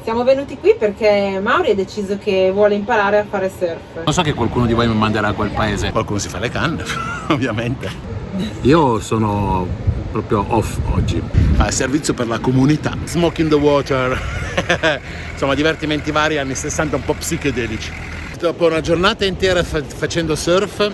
Siamo venuti qui perché Mauri ha deciso che vuole imparare a fare surf. Non so che qualcuno di voi mi manderà a quel paese. Qualcuno si fa le canne, ovviamente. Io sono proprio off oggi. Servizio per la comunità. Smoke in the water. Insomma, divertimenti vari anni 60 un po' psichedelici. Dopo una giornata intera facendo surf,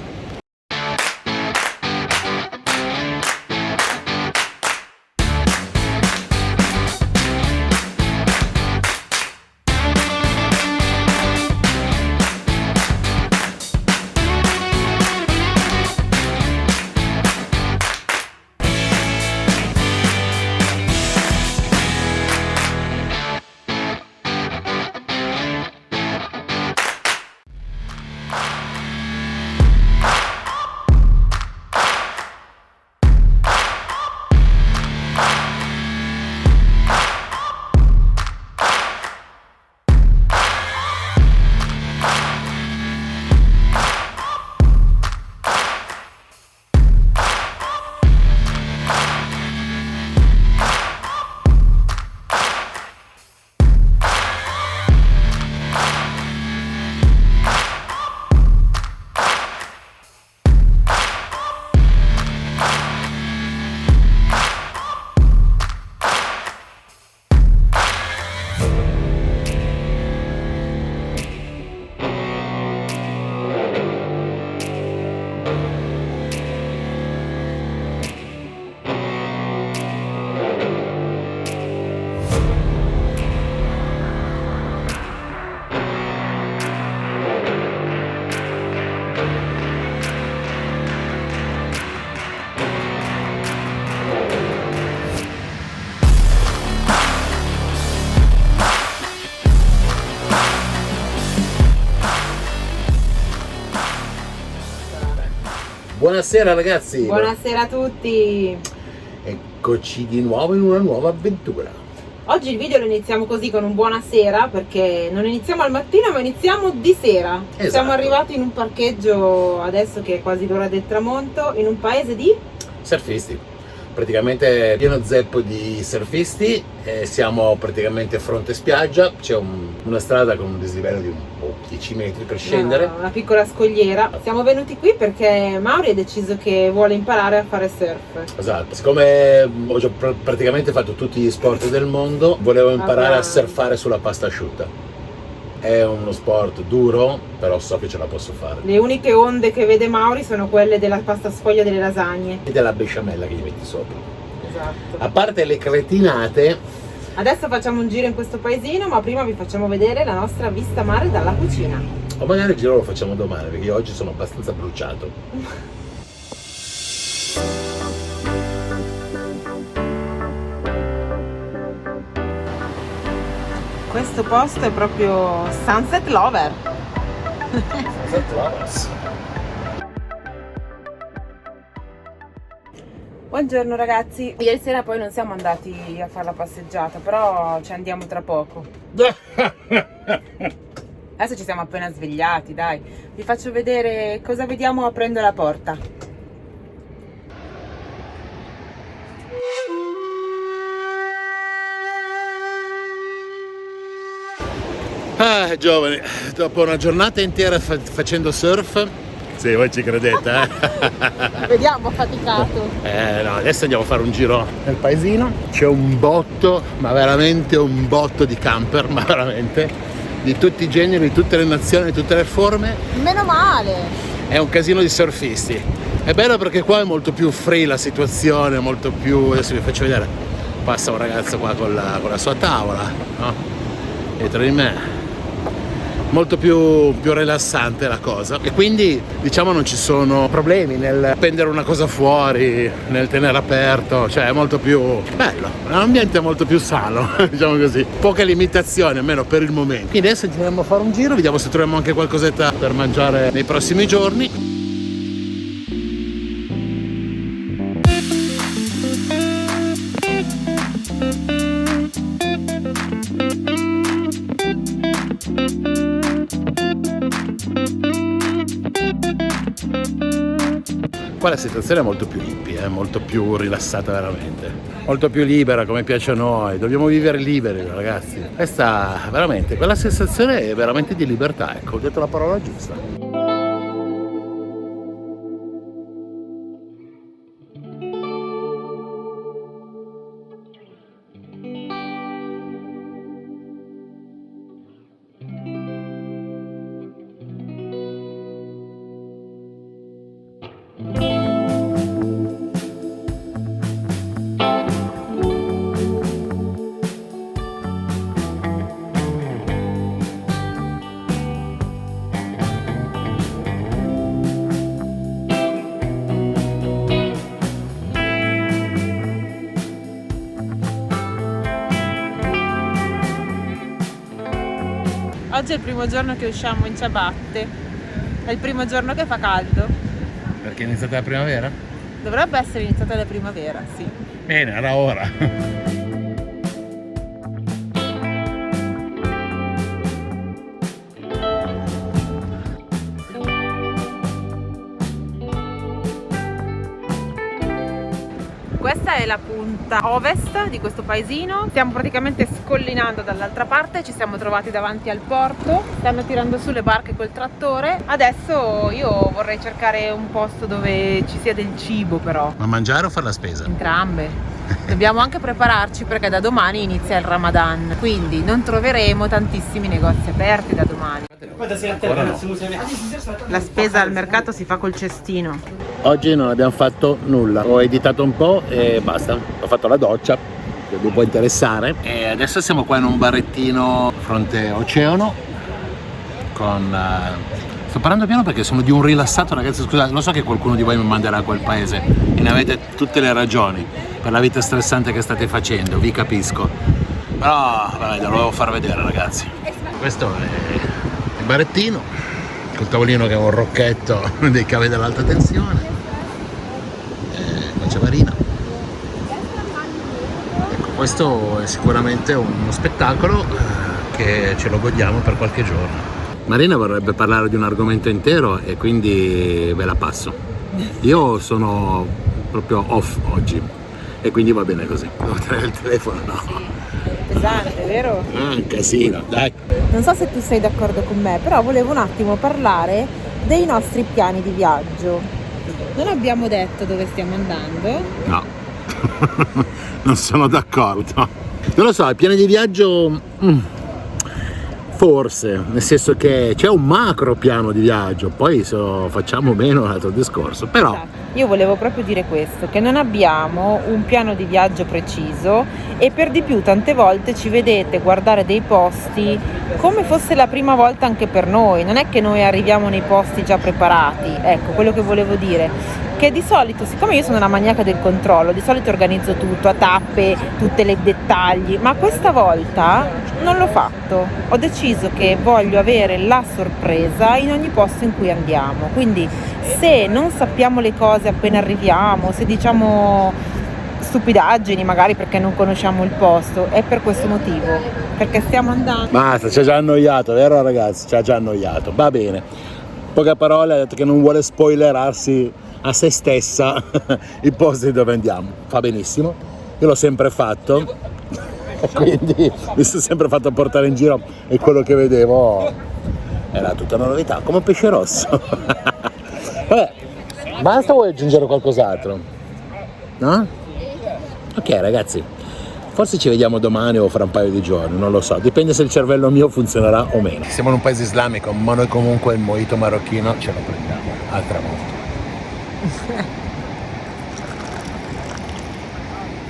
buonasera ragazzi! Buonasera a tutti! Eccoci di nuovo in una nuova avventura. Oggi il video lo iniziamo così con un buonasera perché non iniziamo al mattino ma iniziamo di sera. Esatto. Siamo arrivati in un parcheggio adesso che è quasi l'ora del tramonto in un paese di... Surfisti. Praticamente pieno zeppo di surfisti, siamo praticamente fronte spiaggia, c'è una strada con un dislivello di 10 metri per scendere. Una piccola scogliera. Siamo venuti qui perché Mauri ha deciso che vuole imparare a fare surf. Esatto, siccome ho già praticamente fatto tutti gli sport del mondo, volevo imparare a surfare sulla pasta asciutta. È uno sport duro, però so che ce la posso fare. Le uniche onde che vede Mauri sono quelle della pasta sfoglia delle lasagne. E della besciamella che gli metti sopra. Esatto. A parte le cretinate, Adesso facciamo un giro in questo paesino, ma prima vi facciamo vedere la nostra vista mare dalla cucina. o magari il giro lo facciamo domani, perché io oggi sono abbastanza bruciato. Questo posto è proprio Sunset Lover. Sunset Lovers. Buongiorno ragazzi, ieri sera poi non siamo andati a fare la passeggiata, però ci andiamo tra poco. Adesso ci siamo appena svegliati, dai. Vi faccio vedere cosa vediamo aprendo la porta. Giovani, dopo una giornata intera facendo surf, sì, voi ci credete, Vediamo faticato. No, adesso andiamo a fare un giro nel paesino. C'è un botto, ma veramente un botto di camper, ma veramente, di tutti i generi, di tutte le nazioni, di tutte le forme. Meno male. È un casino di surfisti. È bello perché qua è molto più free la situazione, molto più... Adesso vi faccio vedere. Passa un ragazzo qua con la sua tavola, no? Dietro di me. Molto più rilassante la cosa, e quindi diciamo non ci sono problemi nel prendere una cosa fuori, nel tenere aperto, cioè è molto più bello, è un ambiente molto più sano, diciamo così, poche limitazioni almeno per il momento. Quindi adesso andiamo a fare un giro, vediamo se troviamo anche qualcosetta per mangiare nei prossimi giorni. Qua la situazione è molto più hippie, molto più rilassata veramente, molto più libera come piace a noi, dobbiamo vivere liberi ragazzi. Questa veramente, quella sensazione è veramente di libertà, ecco, ho detto la parola giusta. Oggi è il primo giorno che usciamo in ciabatte, è il primo giorno che fa caldo. Perché è iniziata la primavera? Dovrebbe essere iniziata la primavera, sì. Bene, era ora. Questa è la punta ovest di questo paesino, stiamo praticamente scollinando dall'altra parte, ci siamo trovati davanti al porto, stanno tirando su le barche col trattore. Adesso io vorrei cercare un posto dove ci sia del cibo però. Ma mangiare o fare la spesa? Entrambe. Dobbiamo anche prepararci perché da domani inizia il Ramadan, quindi non troveremo tantissimi negozi aperti da domani. La spesa al mercato si fa col cestino. Oggi non abbiamo fatto nulla, ho editato un po' e basta, ho fatto la doccia, che vi può interessare. E adesso siamo qua in un barettino fronte oceano con... Sto parlando piano perché sono di un rilassato, ragazzi, scusate, lo so che qualcuno di voi mi manderà a quel paese e ne avete tutte le ragioni per la vita stressante che state facendo, vi capisco. Però, vabbè, ve lo devo far vedere, ragazzi. Questo è il barettino, col tavolino che è un rocchetto dei cavi dell'alta tensione. C'è Marina. Ecco, questo è sicuramente uno spettacolo che ce lo godiamo per qualche giorno. Marina vorrebbe parlare di un argomento intero e quindi ve la passo. Io sono proprio off oggi e quindi va bene così. Devo tenere il telefono, no? Pesante, vero? Ah, un casino, dai. Non so se tu sei d'accordo con me, però volevo un attimo parlare dei nostri piani di viaggio. Non abbiamo detto dove stiamo andando? No, non sono d'accordo. Non lo so, i piani di viaggio... Forse, nel senso che c'è un macro piano di viaggio, poi se lo facciamo meno è un altro discorso, però... Esatto. Io volevo proprio dire questo, che non abbiamo un piano di viaggio preciso e per di più tante volte ci vedete guardare dei posti come fosse la prima volta anche per noi, non è che noi arriviamo nei posti già preparati, ecco quello che volevo dire, che di solito, siccome io sono una maniaca del controllo, di solito organizzo tutto a tappe, tutti i dettagli, ma questa volta non l'ho fatto, ho deciso che voglio avere la sorpresa in ogni posto in cui andiamo, quindi se non sappiamo le cose appena arriviamo, se diciamo stupidaggini magari perché non conosciamo il posto, è per questo motivo, perché stiamo andando. Basta, ci ha già annoiato, vero ragazzi? Ci ha già annoiato, va bene. In poche parole ha detto che non vuole spoilerarsi a se stessa i posti dove andiamo, fa benissimo, io l'ho sempre fatto e quindi mi sono sempre fatto portare in giro e quello che vedevo era tutta una novità, come un pesce rosso. Vabbè, basta o vuoi aggiungere qualcos'altro? No? Ok ragazzi, forse ci vediamo domani o fra un paio di giorni, non lo so, dipende se il cervello mio funzionerà o meno. Siamo in un paese islamico, ma noi comunque il mojito marocchino ce lo prendiamo, altra volta.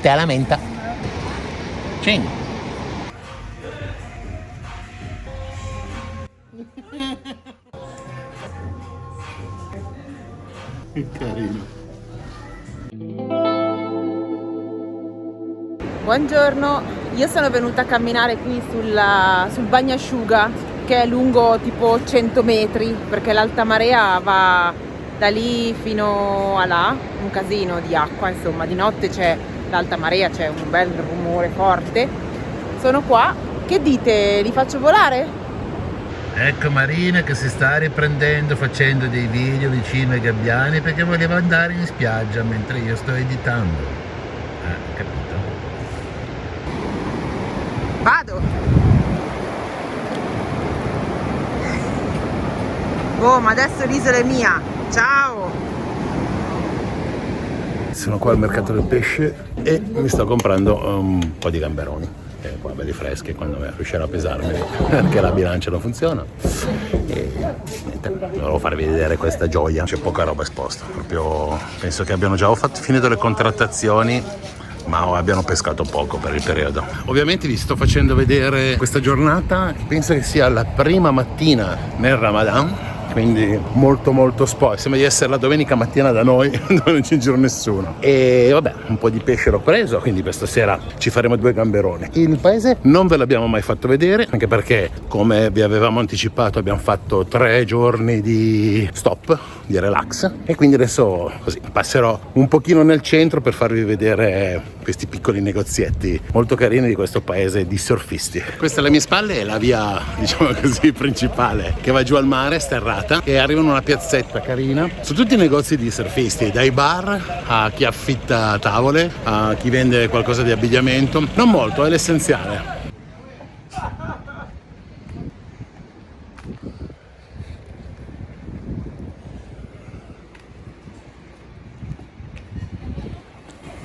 Te la menta. Cing. Che carino. Buongiorno, io sono venuta a camminare qui sul bagnasciuga che è lungo tipo 100 metri perché l'alta marea va da lì fino a là, un casino di acqua, insomma di notte c'è l'alta marea, c'è un bel rumore forte. Sono qua, che dite, li faccio volare? Ecco Marina che si sta riprendendo facendo dei video vicino ai gabbiani perché voleva andare in spiaggia mentre io sto editando. Capito? Vado! Oh, ma adesso l'isola è mia! Ciao! Sono qua al mercato del pesce e mi sto comprando un po' di gamberoni. Qua belli freschi quando riuscirò a pesarmi perché la bilancia non funziona. E niente, volevo farvi vedere questa gioia. C'è poca roba esposta, proprio penso che abbiano già finito le contrattazioni, ma abbiano pescato poco per il periodo. Ovviamente vi sto facendo vedere questa giornata, penso che sia la prima mattina nel Ramadan, quindi molto spoil. Sembra di essere la domenica mattina da noi dove non c'è in giro nessuno. E vabbè, un po' di pesce l'ho preso, quindi questa sera ci faremo 2 gamberoni. Il paese non ve l'abbiamo mai fatto vedere, anche perché come vi avevamo anticipato abbiamo fatto 3 giorni di stop, di relax, e quindi adesso così passerò un pochino nel centro per farvi vedere questi piccoli negozietti molto carini di questo paese di surfisti. Questa alle mie spalle è la via, diciamo così, principale che va giù al mare, sterrata, e arrivano a una piazzetta carina. Sono tutti negozi di surfisti, dai bar a chi affitta tavole, a chi vende qualcosa di abbigliamento. Non molto, è l'essenziale.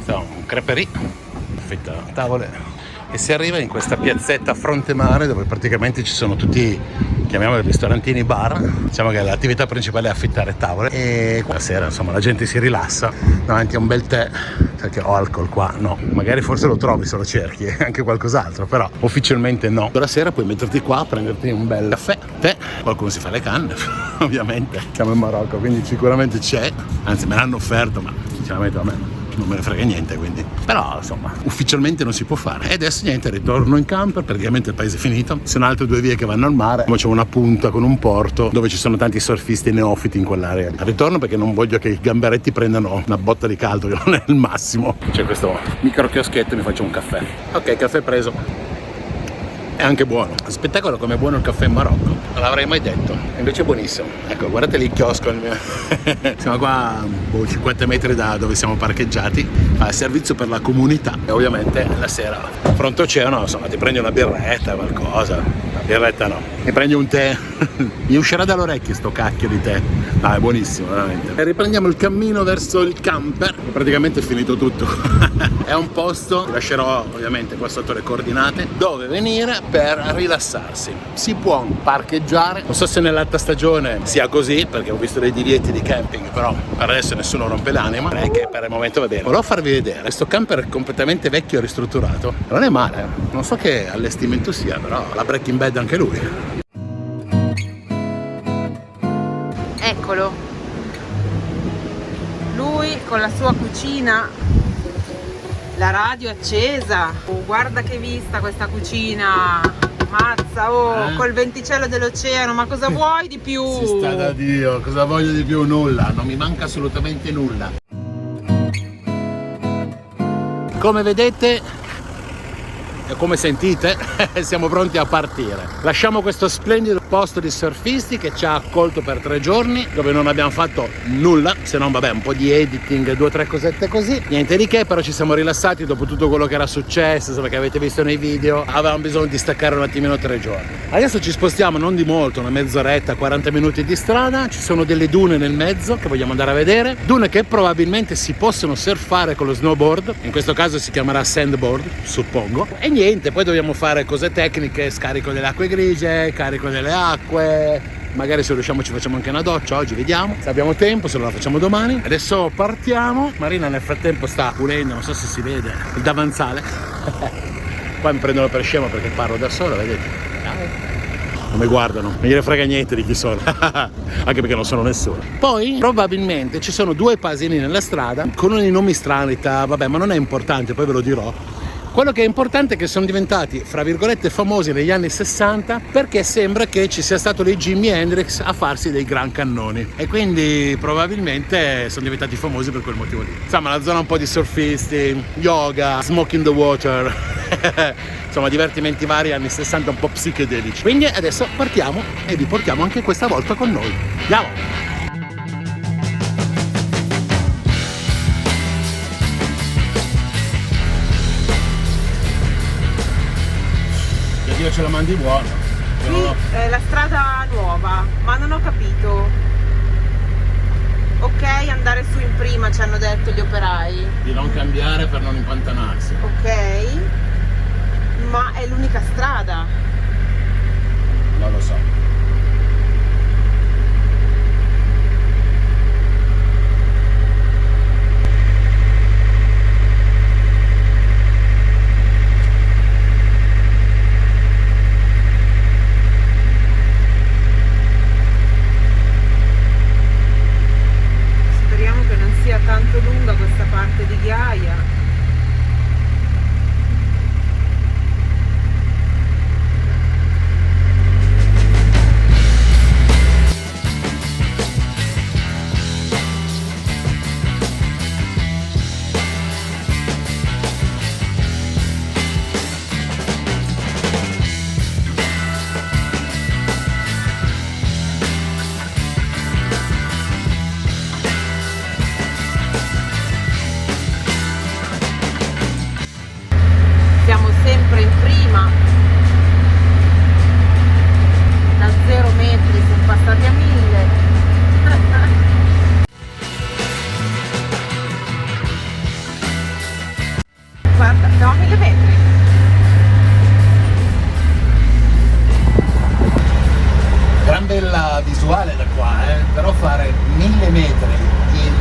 Un creperie, affitta tavole, e si arriva in questa piazzetta a fronte mare dove praticamente ci sono tutti, chiamiamoli ristorantini, bar. Diciamo che l'attività principale è affittare tavole, e la sera insomma la gente si rilassa davanti a un bel tè, perché ho alcol qua, no, magari forse lo trovi se lo cerchi, anche qualcos'altro, però ufficialmente no. La sera puoi metterti qua a prenderti un bel caffè, tè, qualcuno si fa le canne ovviamente, siamo in Marocco quindi sicuramente c'è, anzi me l'hanno offerto, ma sinceramente a me non me ne frega niente, quindi. Però insomma ufficialmente non si può fare. E adesso niente, ritorno in camper, praticamente il paese è finito, ci sono altre 2 vie che vanno al mare, poi c'è una punta con un porto dove ci sono tanti surfisti neofiti in quell'area. Ritorno perché non voglio che i gamberetti prendano una botta di caldo, che non è il massimo. C'è questo micro chioschetto e mi faccio un caffè. Ok, caffè preso. È anche buono, spettacolo come è buono il caffè in Marocco, non l'avrei mai detto, invece è buonissimo. Ecco, guardate lì il chiosco, siamo qua a 50 metri da dove siamo parcheggiati, fa servizio per la comunità, e ovviamente la sera fronte oceano, insomma, ti prendi una birretta, qualcosa, una birretta no, e prendi un tè, mi uscirà dall'orecchio sto cacchio di tè, è buonissimo veramente. E riprendiamo il cammino verso il camper, praticamente è finito tutto. È un posto, vi lascerò ovviamente qua sotto le coordinate, dove venire per rilassarsi. Si può parcheggiare, non so se nell'alta stagione sia così, perché ho visto dei divieti di camping, però per adesso nessuno rompe l'anima, è che per il momento va bene. Volevo farvi vedere, questo camper è completamente vecchio e ristrutturato, non è male, non so che allestimento sia, però la Breaking Bad anche lui. Eccolo, lui con la sua cucina, la radio accesa. Oh, guarda che vista questa cucina, mazza, col venticello dell'oceano, ma cosa vuoi di più? Si sta da Dio, cosa voglio di più? Nulla, non mi manca assolutamente nulla. Come vedete e come sentite siamo pronti a partire. Lasciamo questo splendido posto di surfisti che ci ha accolto per 3 giorni, dove non abbiamo fatto nulla, se non vabbè un po' di editing, 2 o 3 cosette così, niente di che, però ci siamo rilassati dopo tutto quello che era successo, insomma, che avete visto nei video. Avevamo bisogno di staccare un attimino 3 giorni. Adesso ci spostiamo non di molto, una mezz'oretta, 40 minuti di strada, ci sono delle dune nel mezzo che vogliamo andare a vedere, dune che probabilmente si possono surfare con lo snowboard, in questo caso si chiamerà sandboard, suppongo, e niente, poi dobbiamo fare cose tecniche, scarico delle acque grigie, carico delle acque, magari se riusciamo ci facciamo anche una doccia oggi, vediamo se abbiamo tempo, se no la facciamo domani. Adesso partiamo, Marina nel frattempo sta pulendo, non so se si vede, il davanzale. Qua mi prendono per scemo perché parlo da solo, vedete? Non mi guardano, non gliene frega niente di chi sono, anche perché non sono nessuno. Poi probabilmente ci sono 2 paesini nella strada con dei nomi strani, vabbè, ma non è importante, poi ve lo dirò. Quello che è importante è che sono diventati, fra virgolette, famosi negli anni 60 perché sembra che ci sia stato lì Jimi Hendrix a farsi dei gran cannoni e quindi probabilmente sono diventati famosi per quel motivo lì. Insomma, la zona un po' di surfisti, yoga, smoke in the water, insomma divertimenti vari anni 60 un po' psichedelici. Quindi adesso partiamo e vi portiamo anche questa volta con noi. Andiamo! Dio ce la mandi buona. Qui è la strada nuova, ma non ho capito. Ok, andare su in prima ci hanno detto gli operai. Di non cambiare per non impantanarsi. Ok, ma è l'unica strada. Non lo so. Tanto lunga questa parte di ghiaia. Sempre in prima, da 0 metri siamo passati a 1000. Guarda, siamo a 1000 metri. Gran bella visuale da qua, però fare 1000 metri in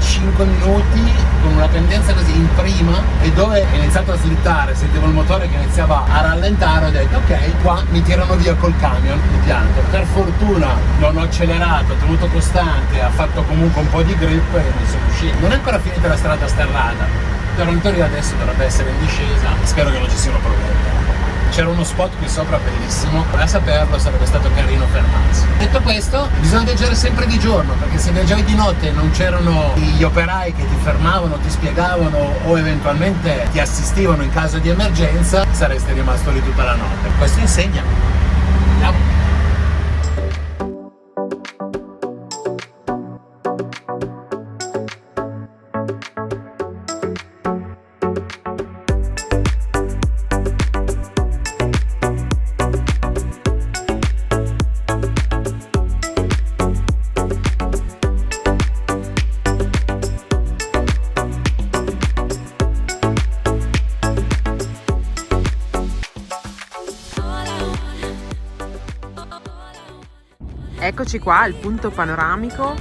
5 minuti con una pendenza così in prima e dove è iniziato a slittare, sentivo il motore che iniziava a rallentare, ho detto ok, qua mi tirano via col camion di pianto. Per fortuna non ho accelerato, ho tenuto costante, ha fatto comunque un po' di grip e mi sono uscito. Non è ancora finita la strada sterrata, però in teoria adesso dovrebbe essere in discesa, spero che non ci siano problemi. C'era uno spot qui sopra bellissimo, a saperlo sarebbe stato carino fermarsi. Detto questo, bisogna viaggiare sempre di giorno, perché se viaggiavi di notte e non c'erano gli operai che ti fermavano, ti spiegavano o eventualmente ti assistivano in caso di emergenza, saresti rimasto lì tutta la notte. Questo insegna. Andiamo. Eccoci qua al punto panoramico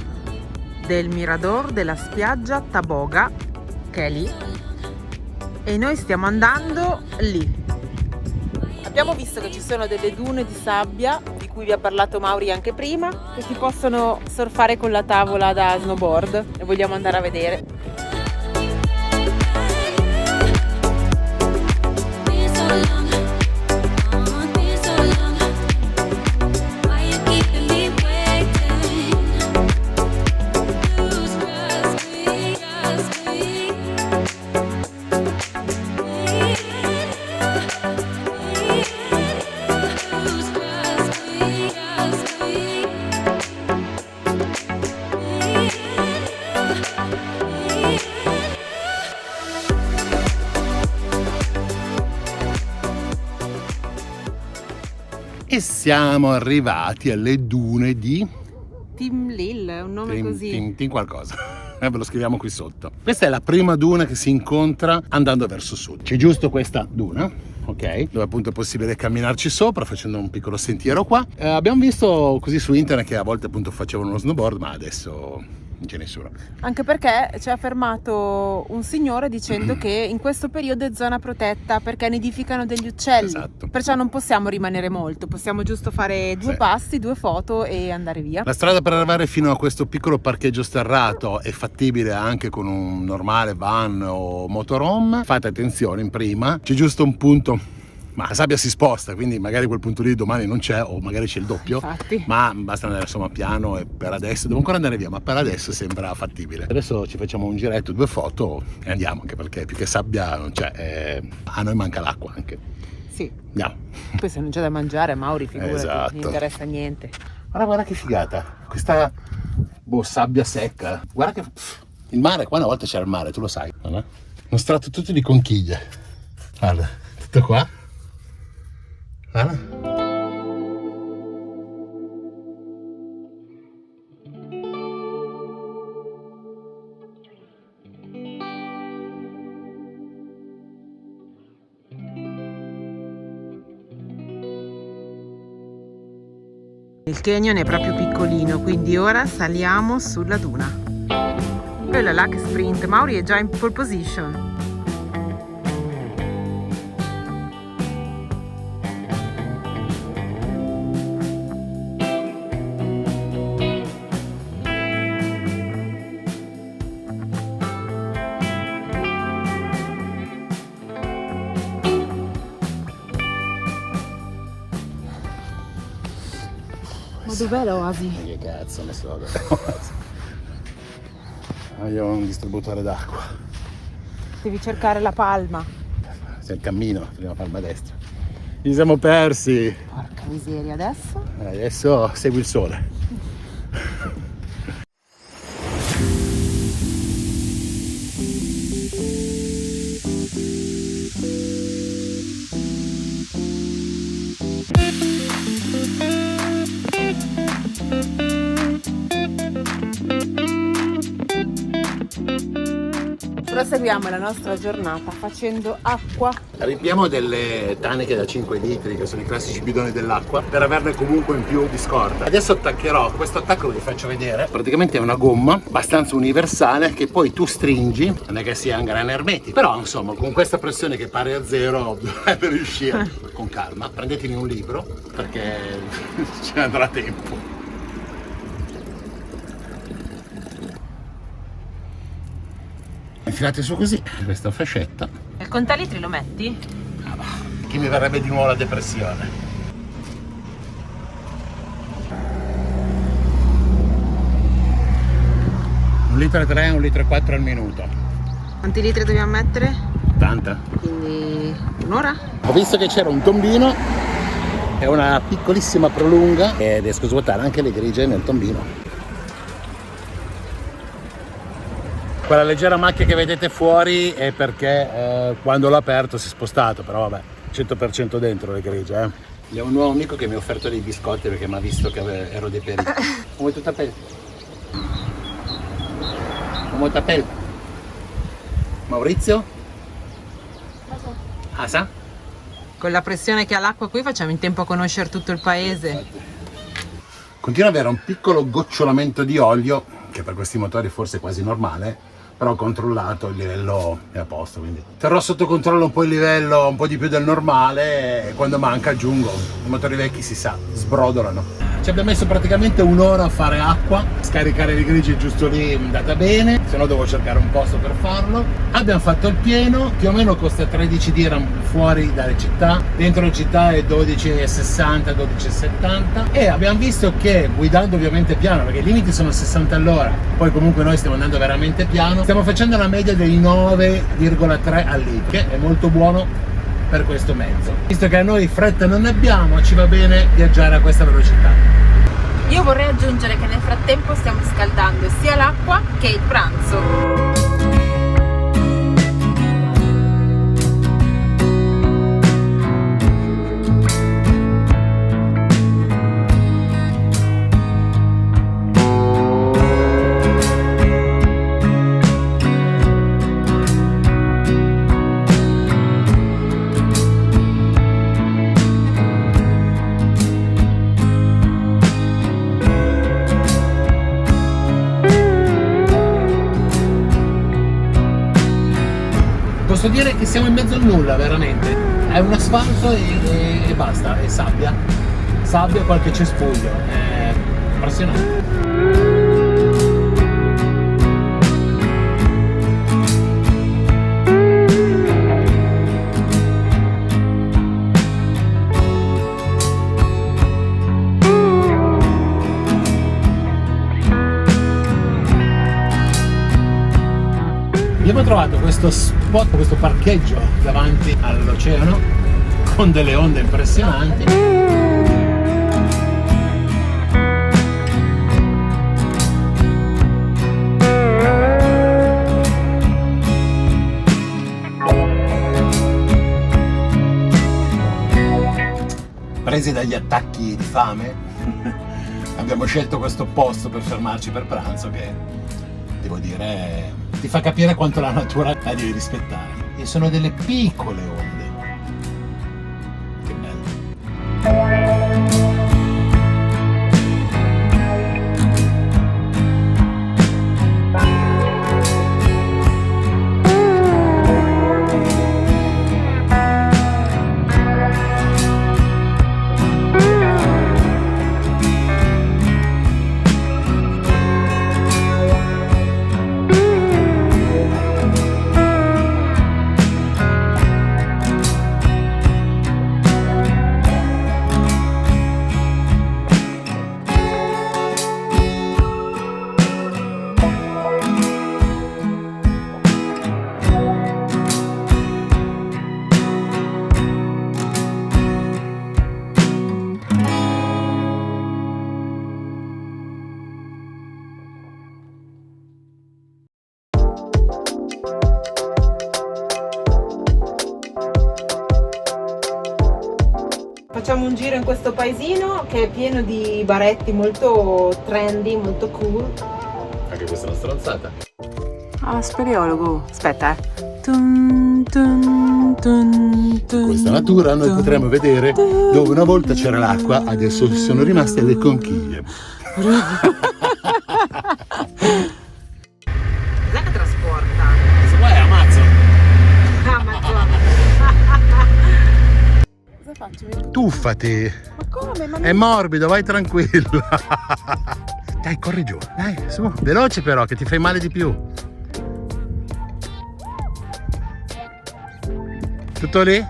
del mirador della spiaggia Taboga, che è lì, e noi stiamo andando lì. Abbiamo visto che ci sono delle dune di sabbia, di cui vi ha parlato Mauri anche prima, che si possono surfare con la tavola da snowboard e vogliamo andare a vedere. E siamo arrivati alle dune di Tinmlil, un nome così. Tin qualcosa. Ve lo scriviamo qui sotto. Questa è la prima duna che si incontra andando verso sud. C'è giusto questa duna, ok? Dove appunto è possibile camminarci sopra facendo un piccolo sentiero qua. Abbiamo visto così su internet che a volte appunto facevano uno snowboard, ma adesso non c'è nessuno. Anche perché ci ha fermato un signore dicendo che in questo periodo è zona protetta perché nidificano degli uccelli. Esatto. Perciò non possiamo rimanere molto, possiamo giusto fare 2 passi, 2 foto e andare via. La strada per arrivare fino a questo piccolo parcheggio sterrato è fattibile anche con un normale van o motorhome. Fate attenzione in prima, c'è giusto un punto, ma la sabbia si sposta, quindi magari quel punto lì domani non c'è o magari c'è il doppio. Infatti. Ma basta andare insomma piano e per adesso, devo ancora andare via, ma per adesso sembra fattibile. Adesso ci facciamo un giretto, 2 foto e andiamo, anche perché più che sabbia non c'è, a noi manca l'acqua anche. Sì. Andiamo. Poi se non c'è da mangiare, Mauri, figurati, Esatto. non interessa niente. Guarda che figata, questa sabbia secca. Guarda che il mare, qua una volta c'era il mare, tu lo sai. Uno strato tutto di conchiglie. Guarda, tutto qua. Guarda. Il canyon è proprio piccolino, quindi ora saliamo sulla duna. Quello è là che sprint, Mauri è già in pole position. Ma dov'è l'oasi? Che cazzo, ne so. Io ho un distributore d'acqua. Devi cercare la palma. C'è il cammino, prima palma a destra. Ci siamo persi. Porca miseria, adesso? Adesso segui il sole. Proseguiamo la nostra giornata facendo acqua. Riempiamo delle taniche da 5 litri, che sono i classici bidoni dell'acqua, per averne comunque in più di scorta. Adesso attaccherò, questo attacco vi faccio vedere, praticamente è una gomma abbastanza universale che poi tu stringi, non è che sia un gran ermetico, però insomma con questa pressione che pari a 0 dovrebbe riuscire. Con calma, prendetemi un libro perché ce ne andrà tempo. Infilate su così questa fascetta. Il contalitri lo metti? Che mi verrebbe di nuovo la depressione. 1,3 litri, 1,4 litri al minuto. Quanti litri dobbiamo mettere? 80. Quindi un'ora? Ho visto che c'era un tombino e una piccolissima prolunga e riesco a svuotare anche le grigie nel tombino. Quella leggera macchia che vedete fuori è perché quando l'ho aperto si è spostato, però vabbè, 100% dentro le grigie. C'è un nuovo amico che mi ha offerto dei biscotti perché mi ha visto che ero deperito. Come tu tapel? Come tapel? Maurizio? Asa? Con la pressione che ha l'acqua qui facciamo in tempo a conoscere tutto il paese. Continua ad avere un piccolo gocciolamento di olio, che per questi motori forse è quasi normale, però controllato, il livello è a posto, quindi terrò sotto controllo un po' il livello, un po' di più del normale, e quando manca aggiungo. I motori vecchi si sa, sbrodolano. Ci abbiamo messo praticamente un'ora a fare acqua, scaricare le grigie giusto lì è andata bene, se no devo cercare un posto per farlo. Abbiamo fatto il pieno, più o meno costa 13 dirham fuori dalle città, dentro le città è 12,60, 12,70, e abbiamo visto che guidando ovviamente piano, perché i limiti sono 60 all'ora, poi comunque noi stiamo andando veramente piano, stiamo facendo la media dei 9,3 al litro, che è molto buono per questo mezzo. Visto che a noi fretta non ne abbiamo, ci va bene viaggiare a questa velocità. Io vorrei aggiungere che nel frattempo stiamo scaldando sia l'acqua che il pranzo. posso dire che siamo in mezzo al nulla, veramente. È un asfalto e basta, è sabbia e qualche cespuglio, è impressionante. Abbiamo trovato questo spot, questo parcheggio davanti all'oceano con delle onde impressionanti. Presi dagli attacchi di fame, abbiamo scelto questo posto per fermarci per pranzo che, devo dire, ti fa capire quanto la natura la devi rispettare. E sono delle piccole onde. Che bello. Facciamo un giro in questo paesino che è pieno di baretti molto trendy, molto cool. Anche questa è una stronzata. Ah, speleologo. Aspetta, Questa natura noi potremmo vedere dove una volta c'era l'acqua, adesso sono rimaste le conchiglie. Cos'è che trasporta? Se vuoi ammazzo. Amazon. Cosa faccio? Tuffati. Ma come? Ma È morbido, vai tranquillo. Dai, corri giù, dai, su. Veloce però, che ti fai male di più. Tutto lì?